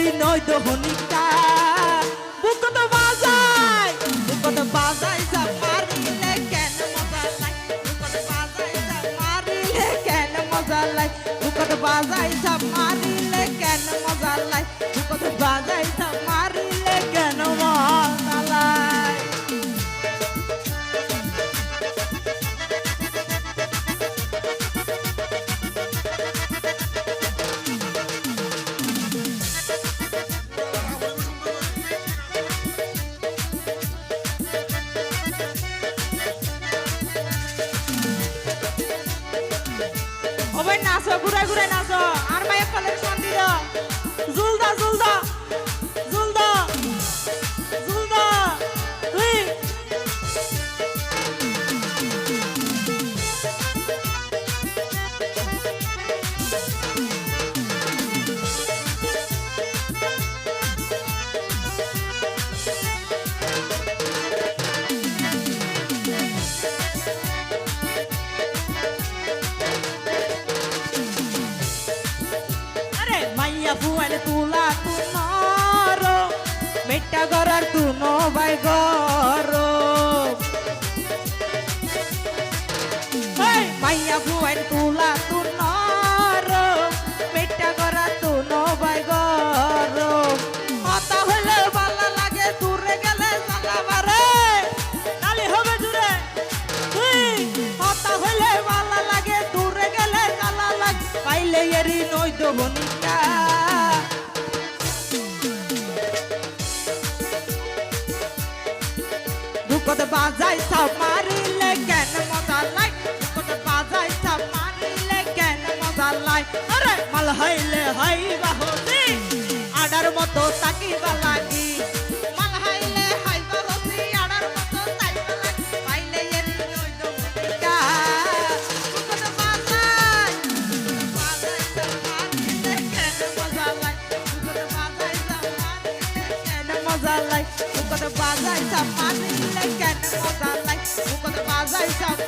এরি নয় দহনিকা বুকত বাজাই যা মারিলে কেন মজা লাই বুকত বাজাই যা মারিলে কেন মজা লাই বুকত বাজাই যা মারিলে কেন মজা লাই বুকত বাজাই যা মারিলে কেন মজা লাই ওবে নাচো ঘুরাই ঘুরাই নাচো আর মায়ের কালেকশন দিও জুলদা জুলদা জুলদা জুলদা তুই Buene tula tu noro Meta gorar tu no vai goro Hey Maya buene tula tu noro Meta gorar tu no vai goro Ata hole bala lage dure gele sala bare Nali hobe jure Hey Ata hole bala lage dure gele sala lag Paile yeri noi do bonika বুকত বাজাই সব মারিলে কেন মজা লাই বুকত বাজাই সব মারিলে কেন মজা লাই আরে মাল হাইলে হাইবা হসি আডার মতো তাকিবা লাগি মাল হাইলে হাইবা হসি আডার মতো তাকিবা লাগি পাইলে এরি নই দমনিকা বুকত বাজাই সব মারিলে কেন মজা লাই বুকত বাজাই সব মারিলে কেন মজা লাই বুকত বাজাই সব মারিলে কেন মজা লাই বুকত বাজাই সব